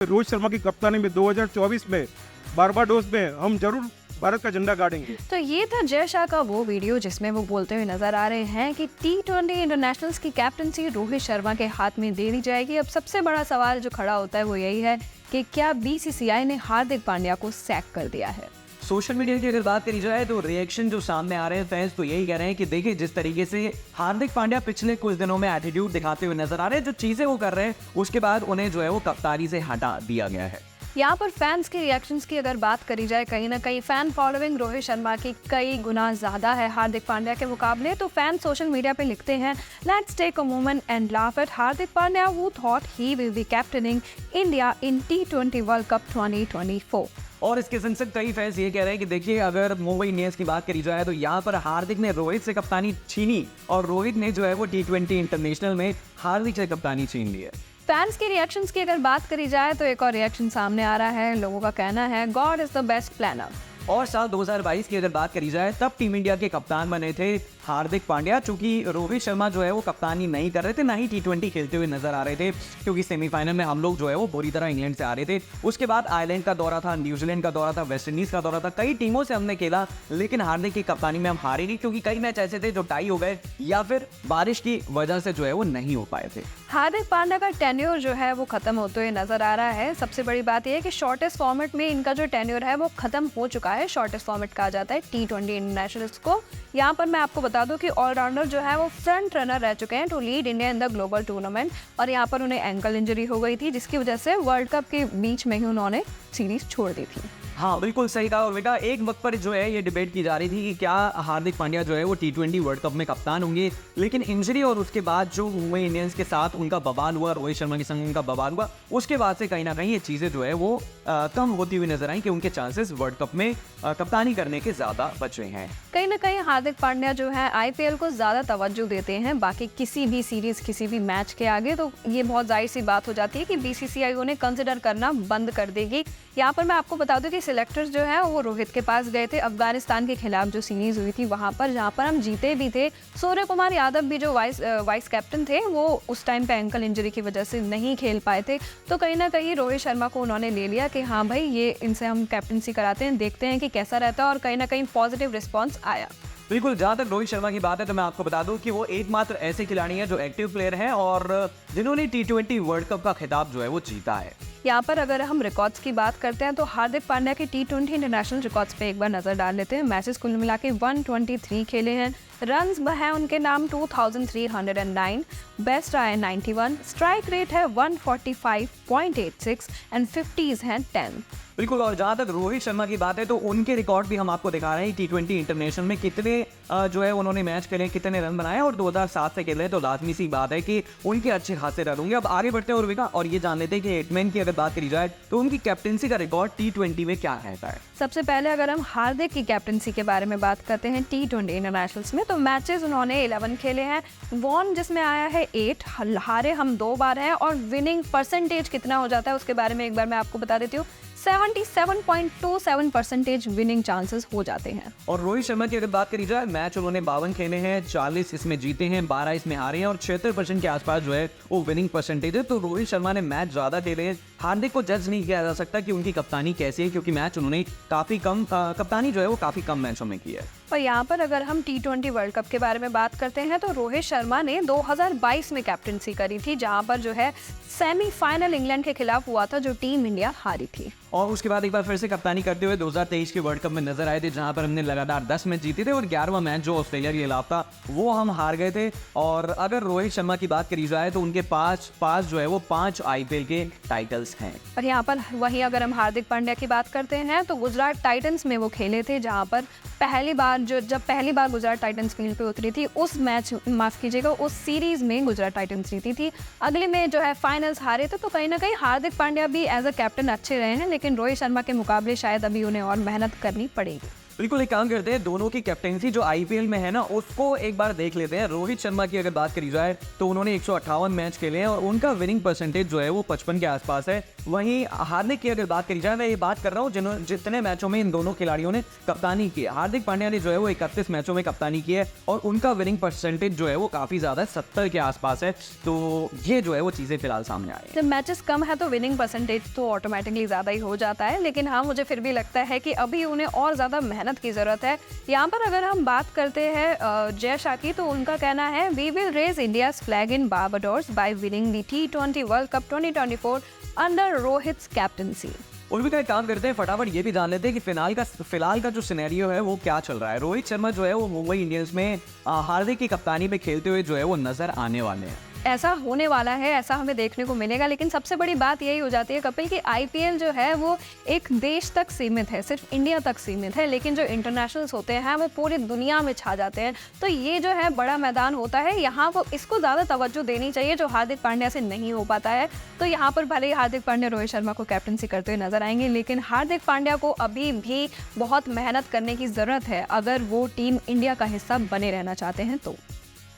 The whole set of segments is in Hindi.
रोहित शर्मा की कप्तानी में 2024 में बारबाडोस में हम जरूर भारत का झंडा गाड़ेंगे। तो ये था जय शाह का वो वीडियो जिसमें वो बोलते हुए नजर आ रहे हैं कि T20 इंटरनेशनल्स की कैप्टनसी रोहित शर्मा के हाथ में दे दी जाएगी। अब सबसे बड़ा सवाल जो खड़ा होता है वो यही है कि क्या BCCI ने हार्दिक पांड्या को सैक कर दिया है। सोशल मीडिया की अगर बात करी जाए तो रिएक्शन जो सामने आ रहे हैं फैंस तो यही कह रहे हैं कि देखिए जिस तरीके से हार्दिक पांड्या पिछले कुछ दिनों में एटीट्यूड दिखाते हुए नजर आ रहे हैं, जो चीजें वो कर रहे हैं उसके बाद उन्हें जो है वो कप्तानी से हटा दिया गया है। यहाँ पर फैंस के रिएक्शंस की अगर बात करी जाए, कहीं ना कहीं फैन फॉलोइंग रोहित शर्मा की कई गुना ज्यादा है हार्दिक पांड्या के मुकाबले। तो फैन सोशल मीडिया पे लिखते हैं, let's take a moment and laugh at Hardik Pandya who thought he will be captaining India in T20 world cup 2024। और इसके संग संग कई फैंस ये कह रहे हैं कि देखिए अगर मुंबई इंडियंस की बात करी जाए तो यहाँ पर हार्दिक ने रोहित से कप्तानी छीनी और रोहित ने जो है वो T20 इंटरनेशनल में हार्दिक से कप्तानी छीन ली है। फैंस के रिएक्शंस की अगर बात करी जाए तो एक और रिएक्शन सामने आ रहा है। लोगों का कहना है god is the best planner. और साल 2022 की अगर बात करी जाए तब टीम इंडिया के कप्तान बने थे हार्दिक पांड्या, चूंकि रोहित शर्मा जो है वो कप्तानी नहीं कर रहे थे, ना ही T20 खेलते हुए नजर आ रहे थे, क्योंकि सेमीफाइनल में हम लोग जो है वो बुरी तरह इंग्लैंड से आ रहे थे। उसके बाद आयरलैंड का दौरा था, न्यूजीलैंड का दौरा था, वेस्ट इंडीज का दौरा था, कई टीमों से हमने खेला, लेकिन हार्दिक की कप्तानी में हम हारे नहीं, क्योंकि कई मैच ऐसे थे जो टाई हो गए या फिर बारिश की वजह से जो है वो नहीं हो पाए थे। हार्दिक पांड्या का टेन्योर जो है वो खत्म होते हुए नजर आ रहा है। सबसे बड़ी बात यह है कि शॉर्टेस्ट फॉर्मेट में इनका जो टेन्योर है वो खत्म हो चुका है। शॉर्टेस्ट फॉर्मेट कहा जाता है T20 इंटरनेशनल्स को। यहाँ पर मैं आपको बता दूं कि ऑलराउंडर जो है वो फ्रंट रनर रह चुके हैं to lead India in the global tournament. और यहाँ पर उन्हें एंकल इंजरी हो गई थी, जिसकी वजह से वर्ल्ड कप के बीच में ही उन्होंने सीरीज छोड़ दी थी। हाँ बिल्कुल सही कहा। और बेटा एक वक्त पर जो है ये डिबेट की जा रही थी कि क्या हार्दिक पांड्या जो है वो T20 वर्ल्ड कप में कप्तान होंगे, लेकिन इंजरी और उसके बाद जो मुंबई इंडियंस के साथ उनका बवाल हुआ, रोहित शर्मा के संग उनका बवाल हुआ, उसके बाद से कहीं ना कहीं ये चीज़ें जो है वो कम होती हुई नजर आई कि उनके चांसेस वर्ल्ड कप में कप्तानी करने के ज़्यादा बचे हैं। कहीं ना कहीं हार्दिक पांड्या जो है IPL को ज़्यादा तवज्जो देते हैं बाकी किसी भी सीरीज किसी भी मैच के आगे। तो ये बहुत जाहिर सी बात हो जाती है कि BCCI उन्हें कंसिडर करना बंद कर देगी। यहाँ पर मैं आपको बता दूं कि सिलेक्टर्स जो है वो रोहित के पास गए थे अफगानिस्तान के खिलाफ जो सीरीज हुई थी वहाँ पर, जहाँ पर हम जीते भी थे। सूर्य कुमार यादव भी जो वाइस कैप्टन थे वो उस टाइम पे एंकल इंजरी की वजह से नहीं खेल पाए थे। तो कहीं ना कहीं रोहित शर्मा को उन्होंने ले लिया कि हाँ भाई ये इनसे हम कैप्टनसी कराते हैं, देखते हैं कि कैसा रहता है। और कहीं ना कहीं पॉजिटिव रिस्पॉन्स आया। बिल्कुल, जहाँ तक रोहित शर्मा की बात है तो मैं आपको बता दूं कि वो एकमात्र ऐसे खिलाड़ी हैं जो एक्टिव प्लेयर हैं और जिन्होंने T20 वर्ल्ड कप का खिताब जो है वो जीता है। यहाँ पर अगर हम रिकॉर्ड्स की बात करते हैं तो हार्दिक पांड्या के T20 इंटरनेशनल रिकॉर्ड्स पे एक बार नजर डाल लेते हैं। मैचेस कुल मिला के 123 खेले हैं, रन्स है उनके नाम 2309, बेस्ट रहा है 91, स्ट्राइक रेट है 145.86 एंड 50s हैं 10। बिल्कुल, और जहाँ तक रोहित शर्मा की बात है तो उनके रिकॉर्ड भी हम आपको दिखा रहे हैं T20 इंटरनेशनल में कितने जो है उन्होंने मैच खेले, कितने रन बनाए और 2007 से खेले, तो लाजमी सी बात है कि उनके अच्छे खासे रन होंगे। अब आगे बढ़ते हैं उर्विका और ये जान लेते हैं कि हिटमैन की अगर बात करी जाए तो उनकी कैप्टनसी का रिकॉर्ड T20 में क्या रहता है। सबसे पहले अगर हम हार्दिक की कैप्टनसी के बारे में बात करते हैं T20 इंटरनेशनल्स में, तो मैचेस उन्होंने 11 खेले हैं, वॉन जिसमें आया है 8, हारे हम 2 बार हैं। और विनिंग परसेंटेज कितना हो जाता है उसके बारे में एक बार मैं आपको बता देती हूँ, 77.27% विनिंग चांसेस हो जाते हैं। और रोहित शर्मा की अगर बात करी जाए मैच उन्होंने 52 खेले हैं, 40 इसमें जीते हैं, 12 इसमें हारे हैं और 76% के आसपास जो है वो विनिंग परसेंटेज है। तो रोहित शर्मा ने मैच ज्यादा खेले हैं। हार्दिक को जज नहीं किया जा सकता कि उनकी कप्तानी कैसी है, क्योंकि मैच उन्होंने काफी कम कप्तानी जो है वो काफी कम मैचों में की है। और यहाँ पर अगर हम T20 वर्ल्ड कप के बारे में बात करते हैं तो रोहित शर्मा ने 2022 में कैप्टनसी करी थी, जहाँ पर जो है सेमीफाइनल इंग्लैंड के खिलाफ हुआ था जो टीम इंडिया हारी थी। और उसके बाद एक बार फिर से कप्तानी करते हुए 2023 के वर्ल्ड कप में नजर आए थे, जहां पर हमने लगातार 10 मैच जीते थे और 11वां मैच जो ऑस्ट्रेलिया के खिलाफ था वो हम हार गए थे। और अगर रोहित शर्मा की बात करी जाए तो उनके पास जो है वो 5 IPL के टाइटल्स हैं। और यहाँ पर वहीं अगर हम हार्दिक पांड्या की बात करते हैं तो गुजरात टाइटंस में वो खेले थे, जहाँ पर जब पहली बार गुजरात टाइटंस फील्ड पे उतरी थी उस मैच माफ कीजिएगा उस सीरीज में गुजरात टाइटंस जीती थी। अगले में जो है फाइनल्स हारे थे। तो कहीं ना कहीं हार्दिक पांड्या भी एज अ कैप्टन अच्छे रहे हैं, लेकिन रोहित शर्मा के मुकाबले शायद अभी उन्हें और मेहनत करनी पड़ेगी। बिल्कुल, एक काम करते हैं, दोनों की कैप्टेंसी जो आईपीएल में है ना उसको एक बार देख लेते हैं। रोहित शर्मा की अगर बात करी जाए तो उन्होंने 158 मैच खेले हैं और उनका विनिंग परसेंटेज जो है वो 55 के आसपास है। वहीं हार्दिक की अगर बात करी जाए, मैं ये बात कर रहा हूँ जितने मैचों में इन दोनों खिलाड़ियों ने कप्तानी की है। हार्दिक पांड्या ने जो है वो 31 मैचों में कप्तानी की है और उनका विनिंग परसेंटेज जो है वो काफ़ी ज़्यादा 70 के आसपास है। तो ये जो है वो चीज़ें फिलहाल सामने आई हैं। जब मैचेस कम है तो विनिंग परसेंटेज तो ऑटोमेटिकली ज़्यादा ही हो जाता है, लेकिन हाँ मुझे फिर भी लगता है कि अभी उन्हें और ज़्यादा मेहनत की ज़रूरत है। यहाँ पर अगर हम बात करते हैं जय शाह की, तो उनका कहना है we will raise India's flag in Barbados by winning the T20 world cup 2024 under Rohit's captaincy. और भी का काम करते हैं, फटाफट ये भी जान लेते हैं कि फिलहाल का जो सिनेरियो है वो क्या चल रहा है। रोहित शर्मा जो है वो मुंबई इंडियंस में हार्दिक की कप्तानी में खेलते हुए जो है वो नजर आने वाले हैं। ऐसा होने वाला है, ऐसा हमें देखने को मिलेगा। लेकिन सबसे बड़ी बात यही हो जाती है कपिल कि आईपीएल जो है वो एक देश तक सीमित है, सिर्फ इंडिया तक सीमित है, लेकिन जो इंटरनेशनल्स होते हैं वो पूरी दुनिया में छा जाते हैं। तो ये जो है बड़ा मैदान होता है, यहाँ वो इसको ज़्यादा तवज्जो देनी चाहिए जो हार्दिक पांड्या से नहीं हो पाता है। तो यहाँ पर भले ही हार्दिक पांड्या रोहित शर्मा को कैप्टनसी करते हुए नजर आएंगे, लेकिन हार्दिक पांड्या को अभी भी बहुत मेहनत करने की ज़रूरत है अगर वो टीम इंडिया का हिस्सा बने रहना चाहते हैं।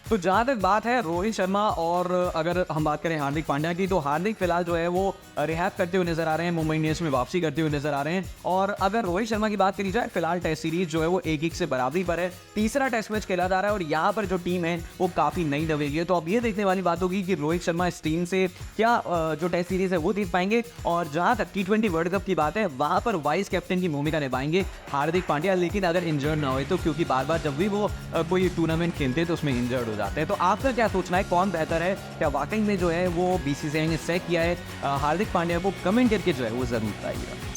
तो जहाँ तक बात है रोहित शर्मा और अगर हम बात करें हार्दिक पांड्या की, तो हार्दिक फिलहाल जो है वो रिहैब करते हुए नजर आ रहे हैं, मुंबई इंडियंस में वापसी करते हुए नजर आ रहे हैं। और अगर रोहित शर्मा की बात करी जाए, फिलहाल टेस्ट सीरीज जो है वो 1-1 से बराबरी पर है। तीसरा टेस्ट मैच खेला जा रहा है और यहाँ पर जो टीम है वो काफ़ी नई नवेली है। तो अब ये देखने वाली बात होगी कि रोहित शर्मा इस टीम से क्या जो टेस्ट सीरीज है वो जीत पाएंगे। और जहाँ तक T20 वर्ल्ड कप की बात है, वहाँ पर वाइस कैप्टन की भूमिका निभाएंगे हार्दिक पांड्या, लेकिन अगर इंजर्ड ना हो तो, क्योंकि बार बार जब भी वो कोई टूर्नामेंट खेलते हैं तो उसमें इंजर्ड हो जाते हैं। तो आपका क्या सोचना है, कौन बेहतर है? क्या वाकई में जो है वो बीसीसीआई ने तय किया है हार्दिक पांड्या को? कमेंट करके जो है वो जरूर बताइएगा।